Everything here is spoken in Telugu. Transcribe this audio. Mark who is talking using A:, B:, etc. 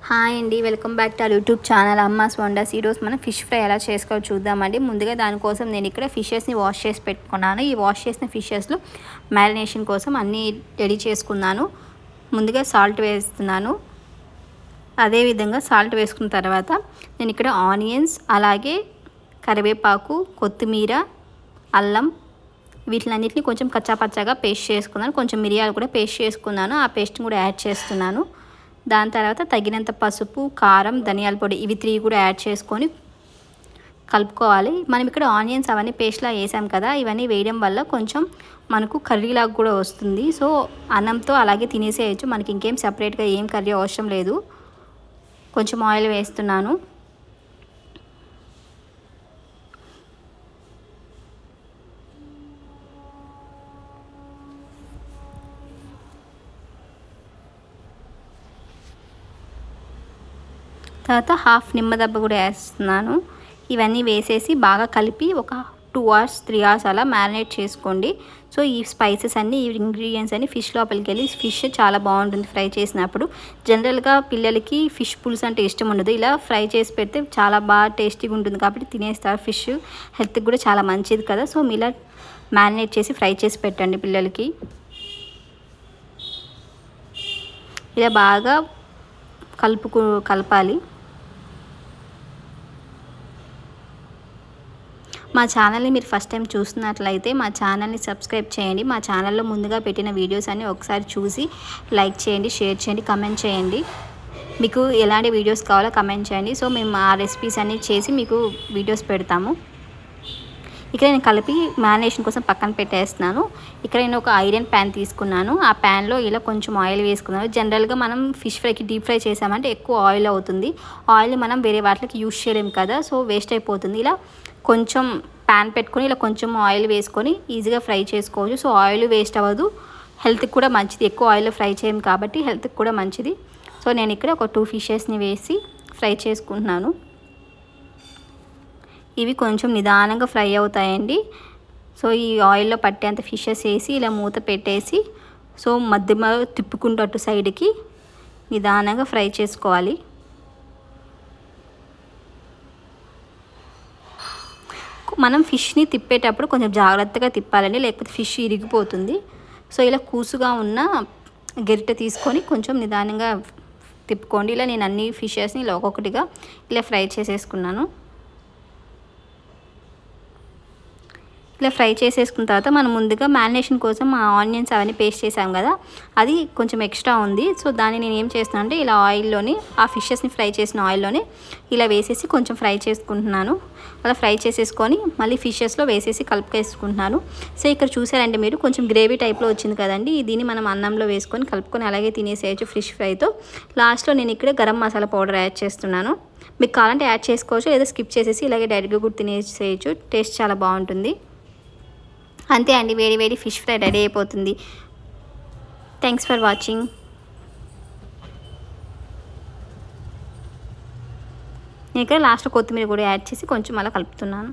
A: హాయ్ అండి, welcome back to our YouTube channel అమ్మాస్ wonders. ఈరోజు మనం ఫిష్ ఫ్రై ఎలా చేసుకోవాలో చూద్దామండి. ముందుగా దానికోసం నేను ఇక్కడ ఫిషెస్ని వాష్ చేసి పెట్టుకున్నాను. ఈ వాష్ చేసిన ఫిషెస్లో మ్యారినేషన్ కోసం అన్నీ రెడీ చేసుకున్నాను. ముందుగా సాల్ట్ వేస్తున్నాను. అదేవిధంగా సాల్ట్ వేసుకున్న తర్వాత నేను ఇక్కడ ఆనియన్స్, అలాగే కరివేపాకు, కొత్తిమీర, అల్లం వీటిలన్నిటిని కొంచెం కచ్చాపచ్చాగా పేస్ట్ చేసుకున్నాను. కొంచెం మిరియాలు కూడా పేస్ట్ చేసుకున్నాను. ఆ పేస్ట్ని కూడా యాడ్ చేస్తున్నాను. దాని తర్వాత తగినంత పసుపు, కారం, ధనియాల పొడి ఇవి 3 కూడా యాడ్ చేసుకొని కలుపుకోవాలి. మనం ఇక్కడ ఆనియన్స్ అవన్నీ పేస్ట్లా వేసాం కదా, ఇవన్నీ వేయడం వల్ల కొంచెం మనకు కర్రీలాగా కూడా వస్తుంది. సో అన్నంతో అలాగే తినేసేయచ్చు. మనకి ఇంకేం సపరేట్గా ఏం కర్రీ అవసరం లేదు. కొంచెం ఆయిల్ వేస్తున్నాను. తర్వాత హాఫ్ నిమ్మదబ్బ కూడా వేస్తున్నాను. ఇవన్నీ వేసేసి బాగా కలిపి ఒక 2 hours 3 hours అలా మ్యారినేట్ చేసుకోండి. సో ఈ స్పైసెస్ అన్నీ, ఈ ఇంగ్రీడియంట్స్ అన్నీ ఫిష్ లోపలికి వెళ్ళి ఫిష్ చాలా బాగుంటుంది ఫ్రై చేసినప్పుడు. జనరల్గా పిల్లలకి ఫిష్ పులుసు అంటే ఇష్టం ఉండదు. ఇలా ఫ్రై చేసి పెడితే చాలా బాగా టేస్టీగా ఉంటుంది కాబట్టి తినేస్తారు. ఫిష్ హెల్త్కి కూడా చాలా మంచిది కదా. సో ఇలా మ్యారినేట్ చేసి ఫ్రై చేసి పెట్టండి పిల్లలకి. ఇలా బాగా కలపాలి. మా ఛానల్ని మీరు ఫస్ట్ టైం చూస్తున్నట్లయితే మా ఛానల్ని సబ్స్క్రైబ్ చేయండి. మా ఛానల్లో ముందుగా పెట్టిన వీడియోస్ అన్నీ ఒకసారి చూసి లైక్ చేయండి, షేర్ చేయండి, కమెంట్ చేయండి. మీకు ఎలాంటి వీడియోస్ కావాలో కమెంట్ చేయండి. సో మేము ఆ రెసిపీస్ అన్నీ చేసి మీకు వీడియోస్ పెడతాము. ఇక్కడ నేను కలిపి మ్యారినేషన్ కోసం పక్కన పెట్టేస్తున్నాను. ఇక్కడ నేను ఒక ఐరన్ ప్యాన్ తీసుకున్నాను. ఆ ప్యాన్లో ఇలా కొంచెం ఆయిల్ వేసుకున్నాను. జనరల్గా మనం ఫిష్ ఫ్రైకి డీప్ ఫ్రై చేసామంటే ఎక్కువ ఆయిల్ అవుతుంది. ఆయిల్ మనం వేరే వాటికి యూజ్ చేయలేము కదా, సో వేస్ట్ అయిపోతుంది. ఇలా కొంచెం ప్యాన్ పెట్టుకొని ఇలా కొంచెం ఆయిల్ వేసుకొని ఈజీగా ఫ్రై చేసుకోవచ్చు. సో ఆయిల్ వేస్ట్ అవ్వదు, హెల్త్కి కూడా మంచిది. ఎక్కువ ఆయిల్లో ఫ్రై చేయం కాబట్టి హెల్త్కి కూడా మంచిది. సో నేను ఇక్కడ ఒక 2 ఫిషెస్ని వేసి ఫ్రై చేసుకుంటున్నాను. ఇవి కొంచెం నిదానంగా ఫ్రై అవుతాయండి. సో ఈ ఆయిల్లో పట్టేంత ఫిషెస్ వేసి ఇలా మూత పెట్టేసి సో మధ్య తిప్పుకుంటూ అటు సైడ్కి నిదానంగా ఫ్రై చేసుకోవాలి. మనం ఫిష్ని తిప్పేటప్పుడు కొంచెం జాగ్రత్తగా తిప్పాలండి, లేకపోతే ఫిష్ ఇరిగిపోతుంది. సో ఇలా కూసుగా ఉన్న గరిటె తీసుకొని కొంచెం నిదానంగా తిప్పుకోండి. ఇలా నేను అన్ని ఫిషెస్ని ఇలా ఒక్కొక్కటిగా ఇలా ఫ్రై చేసేసుకున్నాను. ఇలా ఫ్రై చేసేసుకున్న తర్వాత మనం ముందుగా మ్యారినేషన్ కోసం ఆ ఆనియన్స్ అవన్నీ పేస్ట్ చేసాం కదా, అది కొంచెం ఎక్స్ట్రా ఉంది. సో దాన్ని నేను ఏం చేస్తున్నాను అంటే ఇలా ఆయిల్లోని ఆ ఫిషెస్ని ఫ్రై చేసిన ఆయిల్లోనే ఇలా వేసేసి కొంచెం ఫ్రై చేసుకుంటున్నాను. అలా ఫ్రై చేసేసుకొని మళ్ళీ ఫిషెస్లో వేసేసి కలుపుకేసుకుంటున్నాను. సో ఇక్కడ చూసారంటే మీరు కొంచెం గ్రేవీ టైప్లో వచ్చింది కదండి, దీన్ని మనం అన్నంలో వేసుకొని కలుపుకొని అలాగే తినేసేయచ్చు ఫిష్ ఫ్రైతో. లాస్ట్లో నేను ఇక్కడ గరం మసాలా పౌడర్ యాడ్ చేస్తున్నాను. మీకు కావాలంటే యాడ్ చేసుకోవచ్చు, లేదా స్కిప్ చేసేసి ఇలాగే డైరెక్ట్గా కూడా తినేసేయచ్చు. టేస్ట్ చాలా బాగుంటుంది. అంతే అండి, వేడి వేడి ఫిష్ ఫ్రై రెడీ అయిపోతుంది. Thanks for watching. నేను ఇక్కడ లాస్ట్లో కొత్తిమీర కూడా యాడ్ చేసి కొంచెం అలా కలుపుతున్నాను.